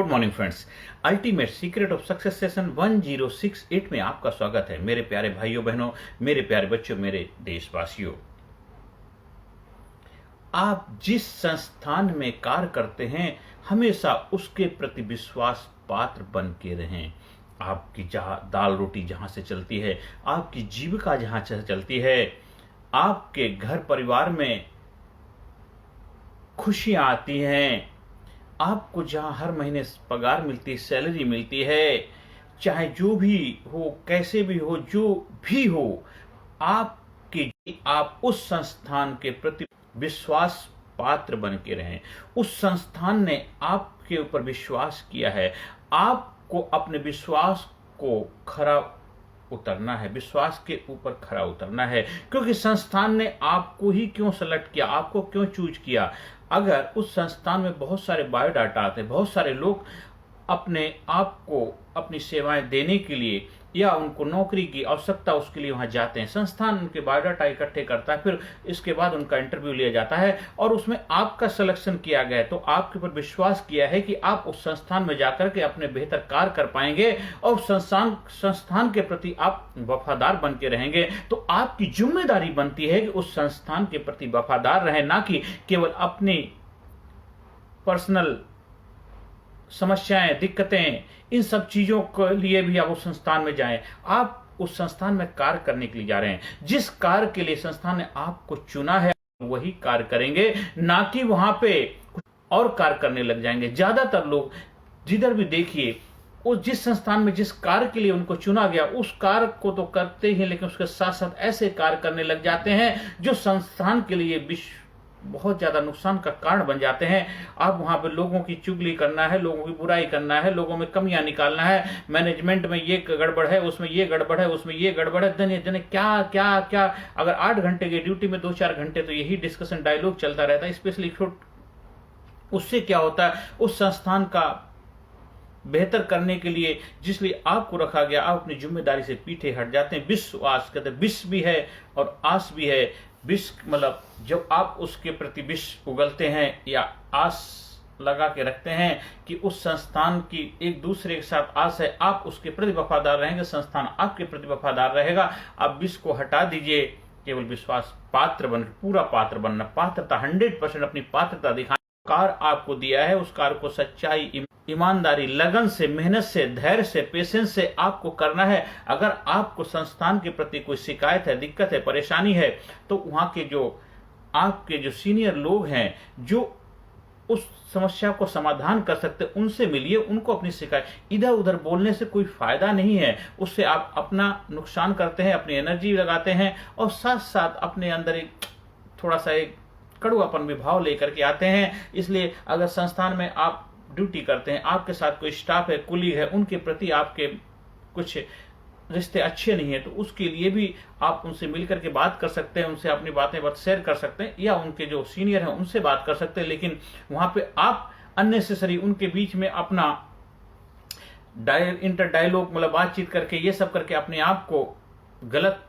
Morning friends. Ultimate secret of success session 1068 में आपका स्वागत है मेरे प्यारे भाइयों बहनों, मेरे प्यारे बच्चों, मेरे देशवासियों। आप जिस संस्थान में कार्य करते हैं हमेशा उसके प्रति विश्वास पात्र बन के रहें। आपकी जहाँ दाल रोटी जहाँ से चलती है, आपकी जीविका जहाँ से चलती है, आपके घर परिवार में खुशियाँ आती हैं, आपको जहाँ हर महीने पगार मिलती है, सैलरी मिलती है, चाहे जो भी हो, कैसे भी हो, जो भी हो, आप उस संस्थान के प्रति विश्वास पात्र बन के रहें। उस संस्थान ने आपके ऊपर विश्वास किया है, आपको अपने विश्वास को खरा उतरना है, विश्वास के ऊपर खरा उतरना है। क्योंकि संस्थान ने आपको ही क्यों सेलेक्ट किया, आपको क्यों चूज किया। अगर उस संस्थान में बहुत सारे बायोडाटा आते हैं, बहुत सारे लोग अपने आप को अपनी सेवाएं देने के लिए या उनको नौकरी की आवश्यकता उसके लिए वहां जाते हैं, संस्थान उनके बायोडाटा इकट्ठे करता है, फिर इसके बाद उनका इंटरव्यू लिया जाता है और उसमें आपका सिलेक्शन किया गया, तो आपके ऊपर विश्वास किया है कि आप उस संस्थान में जाकर के अपने बेहतर कार्य कर पाएंगे और संस्थान के प्रति आप वफादार बन के रहेंगे। तो आपकी जिम्मेदारी बनती है कि उस संस्थान के प्रति वफादार रहें, ना कि केवल अपनी पर्सनल समस्याएं, दिक्कतें, इन सब चीजों के लिए भी आप उस संस्थान में जाएं। आप उस संस्थान में कार्य करने के लिए जा रहे हैं, जिस कार्य के लिए संस्थान ने आपको चुना है वही कार्य करेंगे, ना कि वहां पे कुछ और कार्य करने लग जाएंगे। ज्यादातर लोग जिधर भी देखिए, उस जिस संस्थान में जिस कार्य के लिए उनको चुना गया उस कार्य को तो करते ही, लेकिन उसके साथ साथ ऐसे कार्य करने लग जाते हैं जो संस्थान के लिए बहुत ज्यादा नुकसान का कारण बन जाते हैं। आप वहां पे लोगों की चुगली करना है, लोगों की बुराई करना है, लोगों में कमियां निकालना है, मैनेजमेंट में ये गड़बड़ है, उसमें ये गड़बड़ है, उसमें ये गड़बड़ है, दिन क्या क्या क्या। अगर 8 घंटे की ड्यूटी में 2-4 घंटे तो यही डिस्कशन डायलॉग चलता रहता है, स्पेशली उससे क्या होता है, उस संस्थान का बेहतर करने के लिए जिसलिए आपको रखा गया, आप अपनी जिम्मेदारी से पीछे हट जाते हैं। विश्वास कहते हैं, विष भी है और आस भी है। विष मतलब जब आप उसके प्रति विष उगलते हैं या आस लगा के रखते हैं कि उस संस्थान की एक दूसरे के साथ आस है, आप उसके प्रति वफादार रहेंगे, संस्थान आपके प्रति वफादार रहेगा। आप विष को हटा दीजिए, केवल विश्वास पात्र बन, पूरा पात्र बनना, पात्रता 100% अपनी पात्रता दिखाना। कार्य आपको दिया है, उस कार्य को सच्चाई, ईमानदारी, लगन से, मेहनत से, धैर्य से, पेशेंस से आपको करना है। अगर आपको संस्थान के प्रति कोई शिकायत है, दिक्कत है, परेशानी है, तो वहां के जो आपके जो सीनियर लोग हैं जो उस समस्या को समाधान कर सकते, उनसे मिलिए, उनको अपनी शिकायत। इधर उधर बोलने से कोई फायदा नहीं है, उससे आप अपना नुकसान करते हैं, अपनी एनर्जी लगाते हैं और साथ साथ अपने अंदर एक थोड़ा सा एक कड़वापन भी भाव लेकर के आते हैं। इसलिए अगर संस्थान में आप ड्यूटी करते हैं, आपके साथ कोई स्टाफ है, कुलीग है, उनके प्रति आपके कुछ रिश्ते अच्छे नहीं है, तो उसके लिए भी आप उनसे मिलकर के बात कर सकते हैं, उनसे अपनी बातें शेयर कर सकते हैं, या उनके जो सीनियर हैं उनसे बात कर सकते हैं। लेकिन वहां पे आप अननेसेसरी उनके बीच में अपना इंटर डायलॉग मतलब बातचीत करके, ये सब करके अपने आप को गलत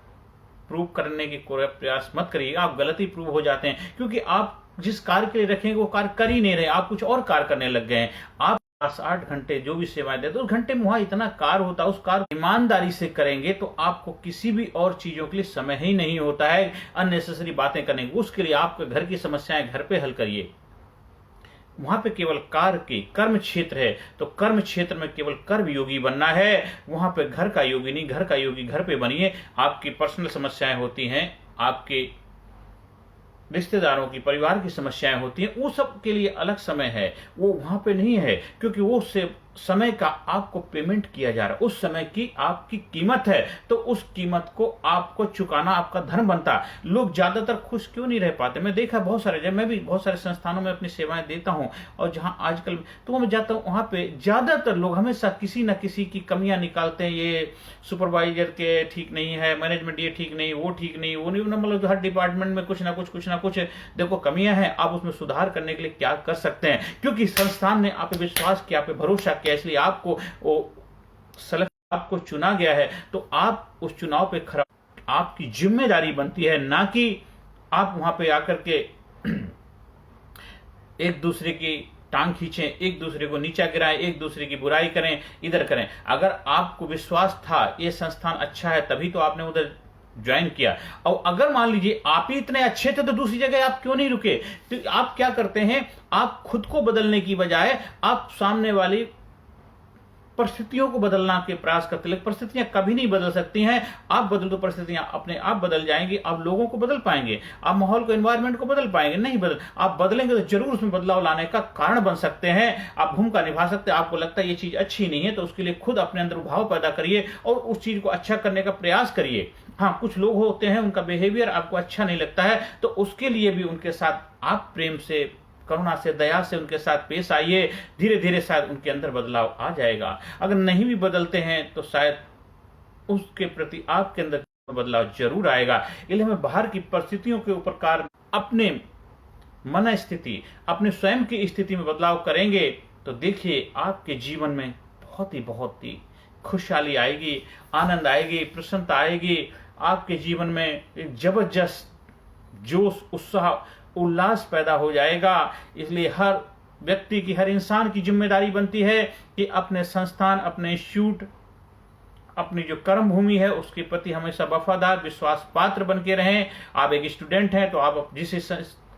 प्रूव करने की कोई प्रयास मत करिएगा। आप गलत ही प्रूव हो जाते हैं, क्योंकि आप जिस कार्य के लिए रखेंगे वो कार्य कर ही नहीं रहे, आप कुछ और कार्य करने लग गए हैं। आप 8 घंटे जो भी सेवाएं देते, उस घंटे में वहां इतना कार्य होता है, उस कार्य ईमानदारी से करेंगे तो आपको किसी भी और चीजों के लिए समय ही नहीं होता है अननेसेसरी बातें करने की। उसके लिए आपके घर की समस्याएं घर पे हल करिए। वहां पे केवल कार्य के कर्म क्षेत्र है, तो कर्म क्षेत्र में केवल कर्म योगी बनना है। वहां पे घर का योगी नहीं, घर का योगी घर पे बनिए। आपकी पर्सनल समस्याएं होती हैं, आपके रिश्तेदारों की, परिवार की समस्याएं होती हैं, वो सब के लिए अलग समय है, वो वहां पे नहीं है, क्योंकि वो से समय का आपको पेमेंट किया जा रहा है, उस समय की आपकी कीमत है, तो उस कीमत को आपको चुकाना आपका धर्म बनता है। लोग ज्यादातर खुश क्यों नहीं रह पाते, मैं देखा बहुत सारे, जब मैं भी बहुत सारे संस्थानों में अपनी सेवाएं देता हूं और जहां आजकल तो मैं जाता हूं, वहां पे ज्यादातर लोग हमेशा किसी न किसी की कमियां निकालते हैं। ये सुपरवाइजर के ठीक नहीं है, मैनेजमेंट ये ठीक नहीं, वो ठीक नहीं, वो नहीं, मतलब हर डिपार्टमेंट में कुछ ना कुछ देखो कमियां हैं। आप उसमें सुधार करने के लिए क्या कर सकते हैं, क्योंकि संस्थान ने आप पे विश्वास किया, आप पे भरोसा किया, इसलिए आपको आपको चुना गया है। तो आप उस चुनाव पे खरा, आपकी जिम्मेदारी बनती है, ना कि आप वहां पे आकर के एक दूसरे की टांग खींचें, एक दूसरे को नीचा गिराएं, एक दूसरे की बुराई करें, इधर करें। अगर आपको विश्वास था ये संस्थान अच्छा है तभी तो आपने उधर ज्वाइन किया, और अगर मान लीजिए आप ही इतने अच्छे थे तो दूसरी जगह आप क्यों नहीं रुके? तो आप क्या करते हैं, आप खुद को बदलने की बजाय आप सामने वाली परिस्थितियों को बदलना के प्रयास करते, लेकिन परिस्थितियां कभी नहीं बदल सकती हैं। आप बदल तो परिस्थितियां अपने आप बदल जाएंगी, आप लोगों को बदल पाएंगे, आप माहौल को, एनवायरनमेंट को बदल पाएंगे नहीं बदल। आप बदलेंगे तो जरूर उसमें बदलाव लाने का कारण बन सकते हैं, आप भूमिका निभा सकते हैं। आपको लगता है ये चीज अच्छी नहीं है तो उसके लिए खुद अपने अंदर भाव पैदा करिए और उस चीज को अच्छा करने का प्रयास करिए। हाँ, कुछ लोग होते हैं उनका बिहेवियर आपको अच्छा नहीं लगता है तो उसके लिए भी उनके साथ आप प्रेम से, करुणा से, दया से उनके साथ पेश आइए। धीरे धीरे शायद उनके अंदर बदलाव आ जाएगा। अगर नहीं भी बदलते हैं तो शायद उसके प्रति आपके अंदर बदलाव जरूर आएगा। इसलिए हमें बाहर की परिस्थितियों के ऊपर कारण अपने मन स्थिति, अपने स्वयं की स्थिति में बदलाव करेंगे तो देखिए आपके जीवन में बहुत ही खुशहाली आएगी, आनंद आएगी, प्रसन्नता आएगी। आपके जीवन में एक जबरदस्त जोश, उत्साह, उल्लास पैदा हो जाएगा। इसलिए हर व्यक्ति की, हर इंसान की जिम्मेदारी बनती है कि अपने संस्थान, अपने इंस्टीट्यूट, अपनी जो कर्म भूमि है उसके प्रति हमेशा वफादार, विश्वास पात्र बन के रहें। आप एक स्टूडेंट हैं तो आप जिस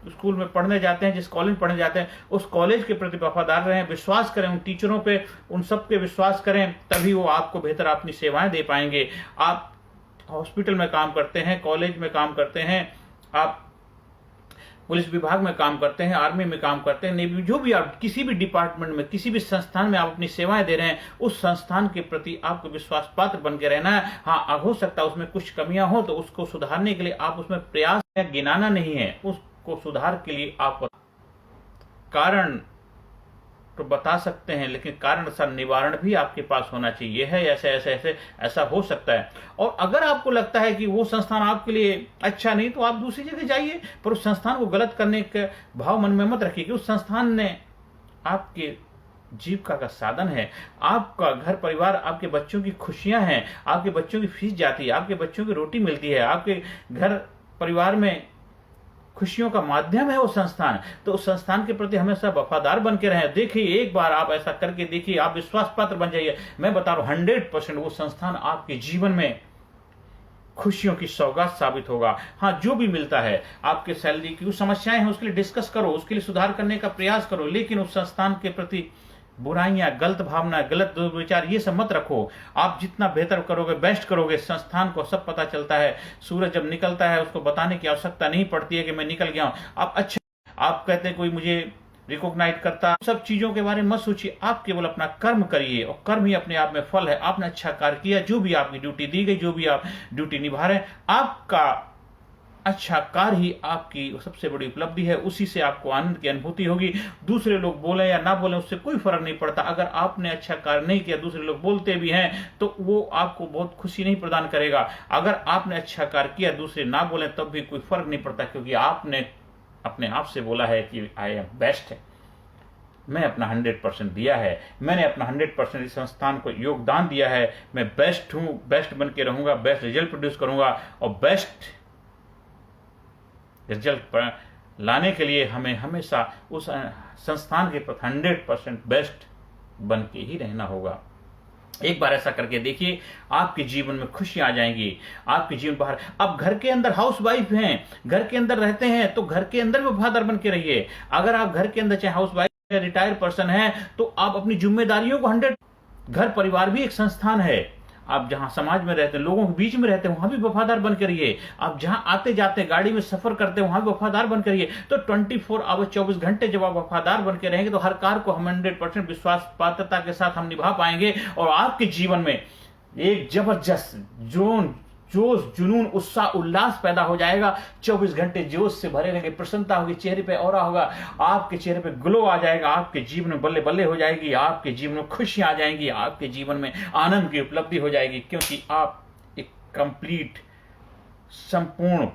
स्कूल में पढ़ने जाते हैं, जिस कॉलेज में पढ़ने जाते हैं, उस कॉलेज के प्रति वफादार रहें, विश्वास करें उन टीचरों पे, उन सब पे विश्वास करें, तभी वो आपको बेहतर अपनी सेवाएं दे पाएंगे। आप हॉस्पिटल में काम करते हैं, कॉलेज में काम करते हैं, आप पुलिस विभाग में काम करते हैं, आर्मी में काम करते हैं, नेवी, जो भी आप किसी भी डिपार्टमेंट में, किसी भी संस्थान में आप अपनी सेवाएं दे रहे हैं, उस संस्थान के प्रति आपको विश्वास पात्र बन के रहना है। हाँ, हो सकता है उसमें कुछ कमियां हो तो उसको सुधारने के लिए आप उसमें प्रयास, गिनाना नहीं है, उसको सुधार के लिए आप कारण तो बता सकते हैं, लेकिन कारण का निवारण भी आपके पास होना चाहिए है, ऐसा हो सकता है। और अगर आपको लगता है कि वो संस्थान आपके लिए अच्छा नहीं तो आप दूसरी जगह जाइए, पर उस संस्थान को गलत करने का भाव मन में मत रखिए कि उस संस्थान ने आपके जीविका का साधन है, आपका घर परिवार, आपके बच्चों की खुशियां हैं, आपके बच्चों की फीस जाती है, आपके बच्चों की रोटी मिलती है, आपके घर परिवार में खुशियों का माध्यम है वो संस्थान, तो उस संस्थान के प्रति हमेशा वफादार बन के रहें। देखिए, एक बार आप ऐसा करके देखिए, आप विश्वास पात्र बन जाइए। मैं बता रहा हूं 100% वो संस्थान आपके जीवन में खुशियों की सौगात साबित होगा। हाँ, जो भी मिलता है, आपके सैलरी की जो समस्याएं हैं उसके लिए डिस्कस करो, उसके लिए सुधार करने का प्रयास करो, लेकिन उस संस्थान के प्रति बुराइयां, गलत भावना, गलत विचार, ये सब मत रखो। आप जितना बेहतर करोगे, बेस्ट करोगे, संस्थान को सब पता चलता है। सूरज जब निकलता है उसको बताने की आवश्यकता नहीं पड़ती है कि मैं निकल गया हूं। आप अच्छा, आप कहते हैं कोई मुझे रिकॉग्नाइज करता, सब चीजों के बारे में मत सोचिए। आप केवल अपना कर्म करिए और कर्म ही अपने आप में फल है। आपने अच्छा कार्य किया, जो भी आपकी ड्यूटी दी गई, जो भी आप ड्यूटी निभा रहे हैं, आपका अच्छा कार्य ही आपकी सबसे बड़ी उपलब्धि है। उसी से आपको आनंद की अनुभूति होगी। दूसरे लोग बोले या ना बोले उससे कोई फर्क नहीं पड़ता। अगर आपने अच्छा कार्य नहीं किया, दूसरे लोग बोलते भी हैं तो वो आपको बहुत खुशी नहीं प्रदान करेगा। अगर आपने अच्छा कार्य किया, दूसरे ना बोले, तब भी कोई फर्क नहीं पड़ता, क्योंकि आपने अपने आप से बोला है कि आई एम बेस्ट है, मैं अपना 100% दिया है, मैंने अपना 100% इस संस्थान को योगदान दिया है, मैं बेस्ट हूं, बेस्ट बन के रहूंगा, बेस्ट रिजल्ट प्रोड्यूस करूंगा। और बेस्ट रिजल्ट लाने के लिए हमें हमेशा उस संस्थान के प्रति 100% बेस्ट बन के ही रहना होगा। एक बार ऐसा करके देखिए, आपके जीवन में खुशियां आ जाएंगी। आपके जीवन बाहर, आप घर के अंदर हाउसवाइफ हैं, घर के अंदर रहते हैं तो घर के अंदर भी वफादार बन के रहिए। अगर आप घर के अंदर चाहे हाउसवाइफ या रिटायर्ड पर्सन है तो आप अपनी जिम्मेदारियों को 100, घर परिवार भी एक संस्थान है। आप जहां समाज में रहते हैं, लोगों के बीच में रहते हैं, वहां भी वफादार बन के रहिए। आप जहां आते जाते गाड़ी में सफर करते हैं, वहां भी वफादार बन के रहिए। तो 24 आवर 24 घंटे जब आप वफादार बन के रहेंगे तो हर कार्य को हम 100% विश्वास पात्रता के साथ हम निभा पाएंगे। और आपके जीवन में एक जबरदस्त जोश, जुनून, उत्साह, उल्लास पैदा हो जाएगा। 24 घंटे जोश से भरे रहेंगे, प्रसन्नता होगी, चेहरे पे ऑरा होगा, आपके चेहरे पे ग्लो आ जाएगा, आपके जीवन में बल्ले बल्ले हो जाएगी, आपके जीवन में खुशियां आ जाएंगी, आपके जीवन में आनंद की उपलब्धि हो जाएगी, क्योंकि आप एक कंप्लीट, संपूर्ण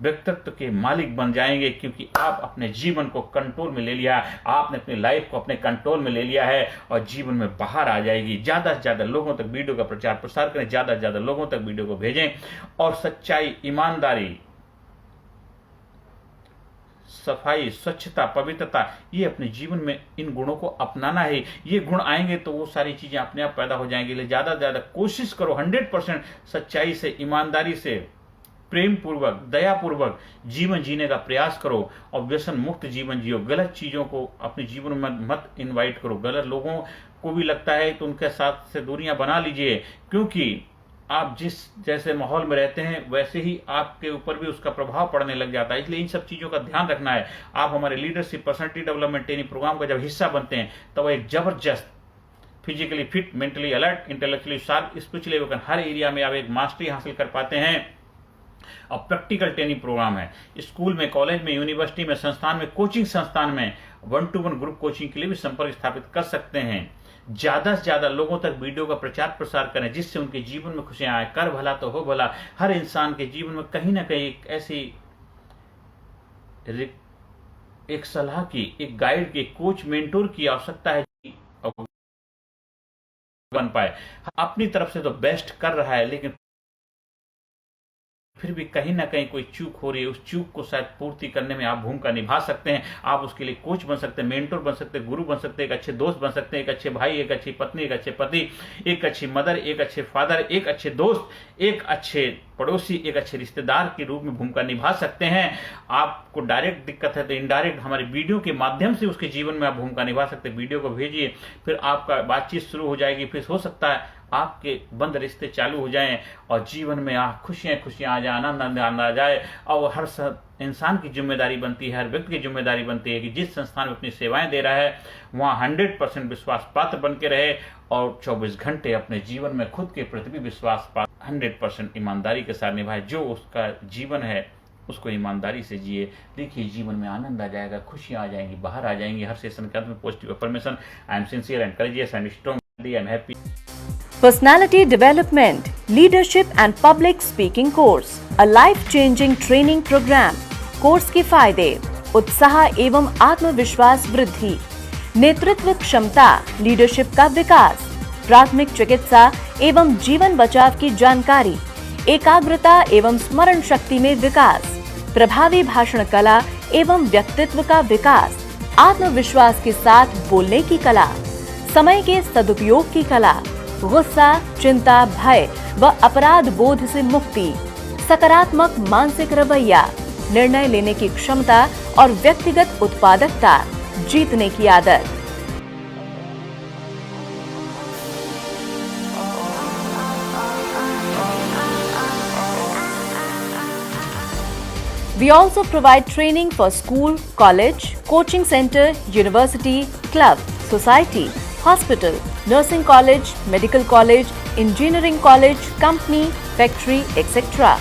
व्यक्तित्व के मालिक बन जाएंगे। क्योंकि आप अपने जीवन को कंट्रोल में ले लिया, आपने अपनी लाइफ को अपने कंट्रोल में ले लिया है और जीवन में बाहर आ जाएगी। ज्यादा से ज्यादा लोगों तक वीडियो का प्रचार प्रसार करें, ज्यादा से ज्यादा लोगों तक वीडियो को भेजें और सच्चाई, ईमानदारी, सफाई, स्वच्छता, पवित्रता, ये अपने जीवन में इन गुणों को अपनाना है। ये गुण आएंगे तो वो सारी चीजें अपने आप पैदा हो जाएंगी। इसलिए ज्यादा से ज्यादा कोशिश करो 100% सच्चाई से, ईमानदारी से, प्रेम पूर्वक, दया पूर्वक जीवन जीने का प्रयास करो और व्यसन मुक्त जीवन जियो। गलत चीजों को अपने जीवन में मत इनवाइट करो। गलत लोगों को भी लगता है तो उनके साथ से दूरियां बना लीजिए, क्योंकि आप जिस जैसे माहौल में रहते हैं वैसे ही आपके ऊपर भी उसका प्रभाव पड़ने लग जाता है। इसलिए इन सब चीजों का ध्यान रखना है। आप हमारे leadership personality development training programme का जब हिस्सा बनते हैं तो वह एक जबरदस्त physically fit, mentally alert, intellectually sharp, spiritually awoken हर एरिया में आप एक मास्टरी हासिल कर पाते हैं। और प्रैक्टिकल ट्रेनिंग प्रोग्राम है। स्कूल में, कॉलेज में, यूनिवर्सिटी में, संस्थान में, कोचिंग संस्थान में 1-to-1 ग्रुप कोचिंग के लिए भी संपर्क स्थापित कर सकते हैं। ज्यादा से ज्यादा लोगों तक वीडियो का प्रचार प्रसार करें जिससे उनके जीवन में खुशियां आए। कर भला तो हो भला। हर इंसान के जीवन में कहीं ना कहीं एक ऐसी एक सलाह की, एक गाइड की, कोच, मेंटोर की आवश्यकता है बन पाए। अपनी तरफ से तो बेस्ट कर रहा है लेकिन फिर भी कहीं ना कहीं कोई चूक हो रही है। उस चूक को शायद पूर्ति करने में आप भूमिका निभा सकते हैं। आप उसके लिए कोच बन सकते हैं, मेंटोर बन सकते हैं, गुरु बन सकते हैं, एक अच्छे दोस्त बन सकते हैं, एक अच्छे भाई, एक अच्छी पत्नी, एक अच्छे पति, एक अच्छी मदर, एक अच्छे फादर, एक अच्छे दोस्त, एक अच्छे पड़ोसी, एक अच्छे रिश्तेदार के रूप में भूमिका निभा सकते हैं। आपको डायरेक्ट दिक्कत है तो इनडायरेक्ट हमारे वीडियो के माध्यम से उसके जीवन में आप भूमिका निभा सकते हैं। वीडियो को भेजिए, फिर आपका बातचीत शुरू हो जाएगी। फिर हो सकता है आपके बंद रिश्ते चालू हो जाएं और जीवन में खुशियां आ जाए, आनंद आ जाए। और हर इंसान की जिम्मेदारी बनती है, हर व्यक्ति की जिम्मेदारी बनती है कि जिस संस्थान में अपनी सेवाएं दे रहा है वहां 100% विश्वास पात्र बन के रहे और 24 घंटे अपने जीवन में खुद के प्रति भी विश्वास पात्र 100% ईमानदारी के साथ निभाए। जो उसका जीवन है उसको ईमानदारी से जिए। देखिए जीवन में आनंद आ जाएगा, खुशियां आ जाएंगी, बाहर आ जाएंगी। हर सेशन के अंत में positive affirmation, I am sincere and courageous and strong, I am happy. Personality Development, Leadership and Public Speaking Course, a life-changing training program. Course के फायदे: उत्साह एवं आत्मविश्वास वृद्धि, नेतृत्व क्षमता, लीडरशिप का विकास, प्राथमिक चिकित्सा एवं जीवन बचाव की जानकारी, एकाग्रता एवं स्मरण शक्ति में विकास, प्रभावी भाषण कला एवं व्यक्तित्व का विकास, आत्मविश्वास के साथ बोलने की कला, समय के सदुपयोग की कला, गुस्सा, चिंता, भय व अपराध बोध से मुक्ति, सकारात्मक मानसिक रवैया, निर्णय लेने की क्षमता और व्यक्तिगत उत्पादकता, जीतने की आदत। We also provide training for school, college, coaching center, university, club, society, hospital, nursing college, medical college, engineering college, company, factory, etc.